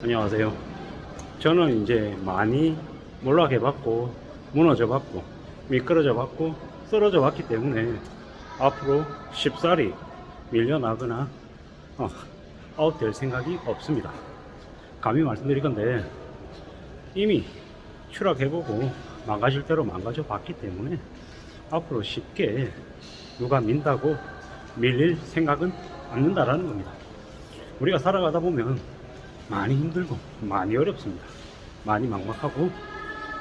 안녕하세요. 저는 이제 많이 몰락해봤고 무너져봤고 미끄러져봤고 쓰러져봤기 때문에 앞으로 쉽사리 밀려나거나 아웃될 생각이 없습니다. 감히 말씀드릴 건데 이미 추락해보고 망가질 대로 망가져 봤기 때문에 앞으로 쉽게 누가 민다고 밀릴 생각은 않는다라는 겁니다. 우리가 살아가다 보면 많이 힘들고 많이 어렵습니다. 많이 막막하고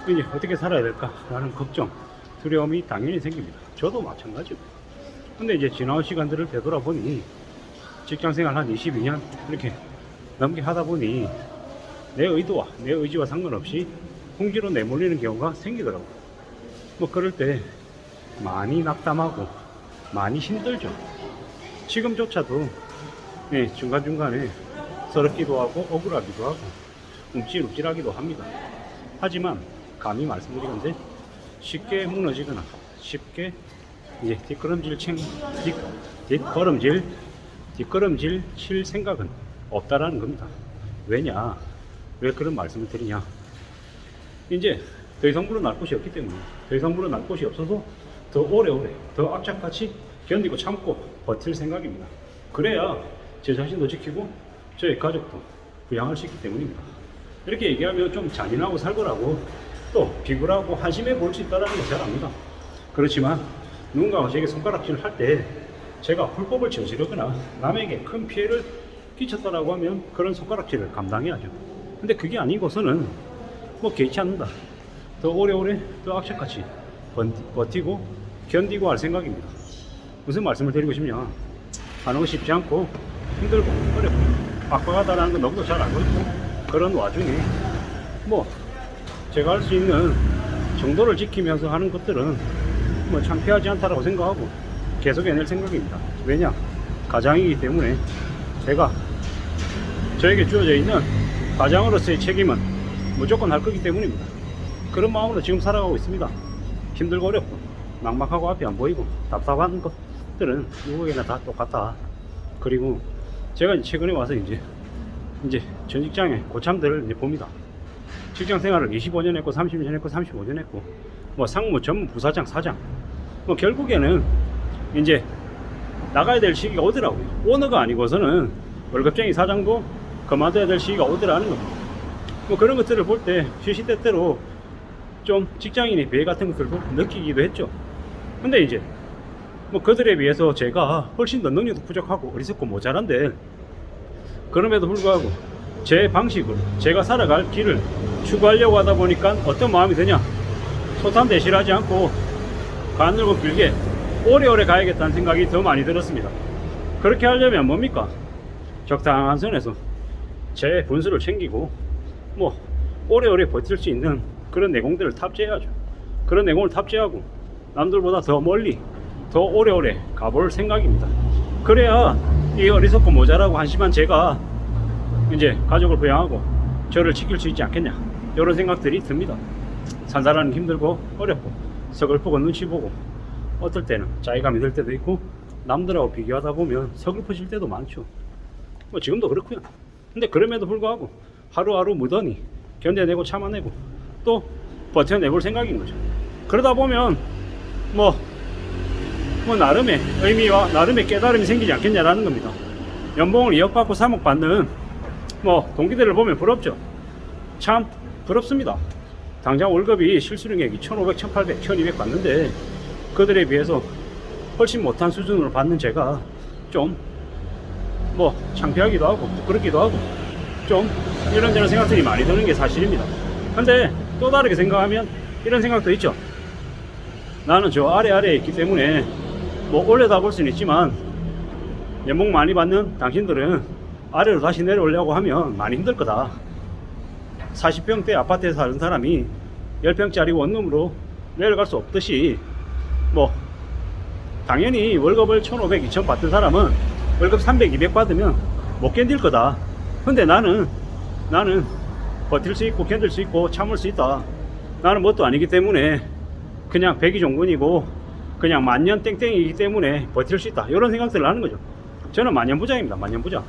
이제 어떻게 살아야 될까라는 걱정, 두려움이 당연히 생깁니다. 저도 마찬가지고. 근데 이제 지나온 시간들을 되돌아보니 직장생활 한 22년 이렇게 넘게 하다 보니 내 의도와 내 의지와 상관없이 홍기로 내몰리는 경우가 생기더라고요. 뭐 그럴 때 많이 낙담하고 많이 힘들죠. 지금조차도 중간중간에 서럽기도 하고 억울하기도 하고 움찔움찔하기도 합니다. 하지만 감히 말씀드리건데 쉽게 무너지거나 쉽게 이제 뒷걸음질 칠 생각은 없다라는 겁니다. 왜냐? 왜 그런 말씀을 드리냐? 이제 더 이상 물어날 곳이 없기 때문에, 더 이상 물어날 곳이 없어서 더 오래오래 더 악착같이 견디고 참고 버틸 생각입니다. 그래야 제 자신도 지키고 저희 가족도 부양할 수 있기 때문입니다. 이렇게 얘기하면 좀 잔인하고 살벌하고 또 비굴하고 한심해 보일 수 있다는 걸 잘 압니다. 그렇지만 누군가가 제게 손가락질을 할 때 제가 불법을 저지르거나 남에게 큰 피해를 끼쳤다라고 하면 그런 손가락질을 감당해야죠. 근데 그게 아니고서는 뭐 개의치 않는다. 더 오래오래 더 악착같이 버티고 견디고 할 생각입니다. 무슨 말씀을 드리고 싶냐? 하는 거 쉽지 않고 힘들고 어렵고 빡빡하다라는 건 너무도 잘 알고 있고, 그런 와중에 뭐 제가 할 수 있는 정도를 지키면서 하는 것들은 뭐 창피하지 않다라고 생각하고 계속 해낼 생각입니다. 왜냐? 가장이기 때문에 제가 저에게 주어져 있는 가장으로서의 책임은 무조건 할 거기 때문입니다. 그런 마음으로 지금 살아가고 있습니다. 힘들고 어렵고 막막하고 앞이 안 보이고 답답한 것들은 누구에게나 다 똑같다. 그리고 제가 최근에 와서 이제 전 직장의 고참들을 이제 봅니다. 직장 생활을 25년 했고 30년 했고 35년 했고 뭐 상무 전무 부사장 사장, 뭐 결국에는 이제 나가야 될 시기가 오더라고요. 오너가 아니고서는 월급쟁이 사장도 그만둬야 될 시기가 오더라는 겁니다. 뭐 그런 것들을 볼 때 시시때때로 좀 직장인의 비애 같은 것들도 느끼기도 했죠. 근데 이제 뭐 그들에 비해서 제가 훨씬 더 능력도 부족하고 어리석고 모자란데, 그럼에도 불구하고 제 방식으로 제가 살아갈 길을 추구하려고 하다 보니까 어떤 마음이 드냐? 소탐대실하지 않고 가늘고 길게 오래오래 가야겠다는 생각이 더 많이 들었습니다. 그렇게 하려면 뭡니까? 적당한 선에서 제 분수를 챙기고 뭐 오래오래 버틸 수 있는 그런 내공들을 탑재해야죠. 그런 내공을 탑재하고 남들보다 더 멀리 더 오래오래 가볼 생각입니다. 그래야 이 어리석고 모자라고 한심한 제가 이제 가족을 부양하고 저를 지킬 수 있지 않겠냐, 이런 생각들이 듭니다. 산사라는 힘들고 어렵고 서글프고 눈치 보고 어떨 때는 자괴감이 들 때도 있고 남들하고 비교하다 보면 서글퍼질 때도 많죠. 뭐 지금도 그렇고요. 근데 그럼에도 불구하고 하루하루 무던히 견뎌내고 참아내고 또 버텨내볼 생각인 거죠. 그러다 보면 뭐 나름의 의미와 나름의 깨달음이 생기지 않겠냐라는 겁니다. 연봉을 2억 받고 3억 받는 뭐 동기들을 보면 부럽죠. 참 부럽습니다. 당장 월급이 실수령액이 1,500, 1,800, 1,200 받는데 그들에 비해서 훨씬 못한 수준으로 받는 제가 좀 뭐 창피하기도 하고 부끄럽기도 하고 좀 이런저런 생각들이 많이 드는 게 사실입니다. 근데 또 다르게 생각하면 이런 생각도 있죠. 나는 저 아래에 있기 때문에 뭐 올려다 볼 수는 있지만 연봉 많이 받는 당신들은 아래로 다시 내려오려고 하면 많이 힘들 거다. 40평대 아파트에 사는 사람이 10평짜리 원룸으로 내려갈 수 없듯이 뭐 당연히 월급을 1,500, 2,000 받던 사람은 월급 300, 200 받으면 못 견딜 거다. 근데 나는 버틸 수 있고 견딜 수 있고 참을 수 있다. 나는 뭣도 아니기 때문에 그냥 백이종군이고 그냥 만년 땡땡이기 때문에 버틸 수 있다. 이런 생각들을 하는 거죠. 저는 만년부자입니다. 만년부자.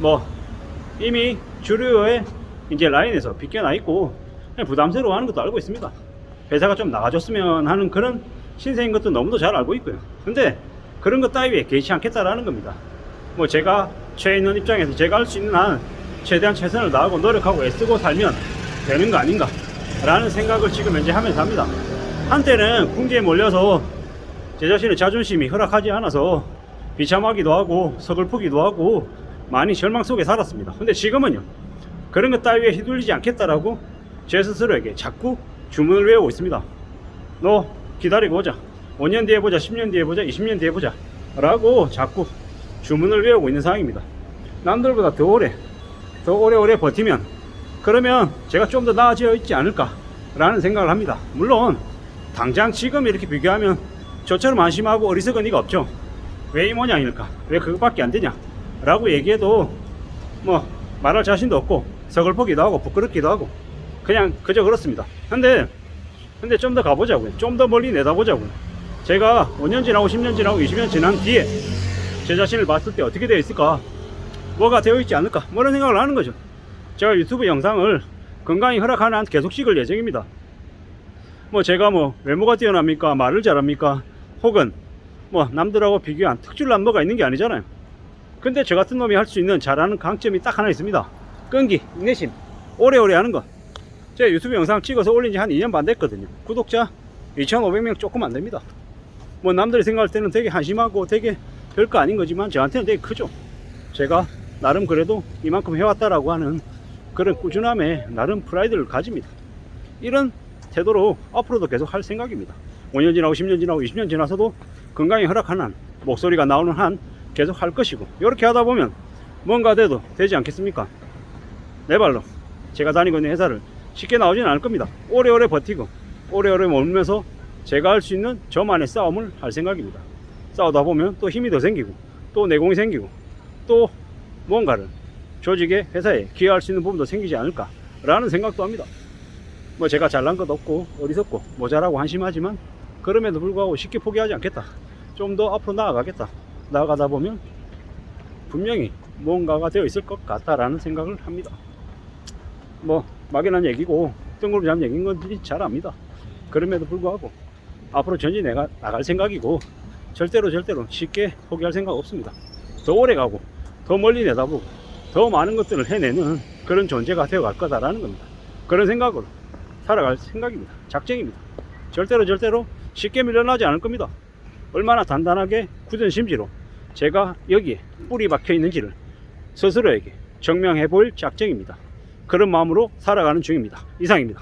뭐 이미 주류의 이제 라인에서 비껴나 있고 그냥 부담스러워 하는 것도 알고 있습니다. 회사가 좀 나아졌으면 하는 그런 신세인 것도 너무도 잘 알고 있고요. 근데 그런 것 따위에 개의치 않겠다라는 겁니다. 뭐 제가 처해 있는 입장에서 제가 할 수 있는 한 최대한 최선을 다하고 노력하고 애쓰고 살면 되는 거 아닌가 라는 생각을 지금 현재 하면서 합니다. 한때는 궁지에 몰려서 제 자신의 자존심이 허락하지 않아서 비참하기도 하고 서글프기도 하고 많이 절망 속에 살았습니다. 근데 지금은요, 그런 것 따위에 휘둘리지 않겠다라고 제 스스로에게 자꾸 주문을 외우고 있습니다. 너 기다리고 오자. 5년 뒤에 보자, 10년 뒤에 보자, 20년 뒤에 보자 라고 자꾸 주문을 외우고 있는 상황입니다. 남들보다 더 오래 버티면 그러면 제가 좀 더 나아져 있지 않을까 라는 생각을 합니다. 물론 당장 지금 이렇게 비교하면 저처럼 안심하고 어리석은 이가 없죠. 왜 이 모양일까? 왜 그것밖에 안 되냐? 라고 얘기해도 뭐 말할 자신도 없고 서글프기도 하고 부끄럽기도 하고 그냥 그저 그렇습니다. 근데 좀 더 가보자고요. 좀 더 멀리 내다보자고요. 제가 5년 지나고 10년 지나고 20년 지난 뒤에 제 자신을 봤을 때 어떻게 되어 있을까? 뭐가 되어 있지 않을까? 뭐 이런 생각을 하는 거죠. 제가 유튜브 영상을 건강히 허락하는 한 계속 찍을 예정입니다. 뭐 제가 뭐 외모가 뛰어납니까? 말을 잘합니까? 혹은 뭐 남들하고 비교한 특출난 뭐가 있는 게 아니잖아요. 근데 저 같은 놈이 할 수 있는 잘하는 강점이 딱 하나 있습니다. 끈기, 인내심, 오래오래 하는 것. 제가 유튜브 영상 찍어서 올린 지 한 2년 반 됐거든요. 구독자 2,500명 조금 안 됩니다. 뭐 남들이 생각할 때는 되게 한심하고 되게 별거 아닌 거지만 저한테는 되게 크죠. 제가 나름 그래도 이만큼 해왔다라고 하는 그런 꾸준함에 나름 프라이드를 가집니다. 이런 태도로 앞으로도 계속 할 생각입니다. 5년 지나고 10년 지나고 20년 지나서도 건강히 허락하는 한, 목소리가 나오는 한 계속 할 것이고, 이렇게 하다 보면 뭔가 돼도 되지 않겠습니까? 내 발로 제가 다니고 있는 회사를 쉽게 나오지는 않을 겁니다. 오래오래 버티고 오래오래 머물면서 제가 할 수 있는 저만의 싸움을 할 생각입니다. 싸우다 보면 또 힘이 더 생기고 또 내공이 생기고 또 뭔가를 조직에 회사에 기여할 수 있는 부분도 생기지 않을까 라는 생각도 합니다. 뭐 제가 잘난 것 없고 어리석고 모자라고 한심하지만 그럼에도 불구하고 쉽게 포기하지 않겠다. 좀 더 앞으로 나아가겠다. 나아가다 보면 분명히 뭔가가 되어 있을 것 같다라는 생각을 합니다. 뭐 막연한 얘기고 뜬구름 얘기인 건지 잘 압니다. 그럼에도 불구하고 앞으로 전진해 나갈 생각이고 절대로 쉽게 포기할 생각 없습니다. 더 오래 가고 더 멀리 내다보고 더 많은 것들을 해내는 그런 존재가 되어갈 거다라는 겁니다. 그런 생각으로 살아갈 생각입니다. 작정입니다. 절대로 쉽게 밀려나지 않을 겁니다. 얼마나 단단하게 굳은 심지로 제가 여기에 뿌리 박혀 있는지를 스스로에게 증명해 볼 작정입니다. 그런 마음으로 살아가는 중입니다. 이상입니다.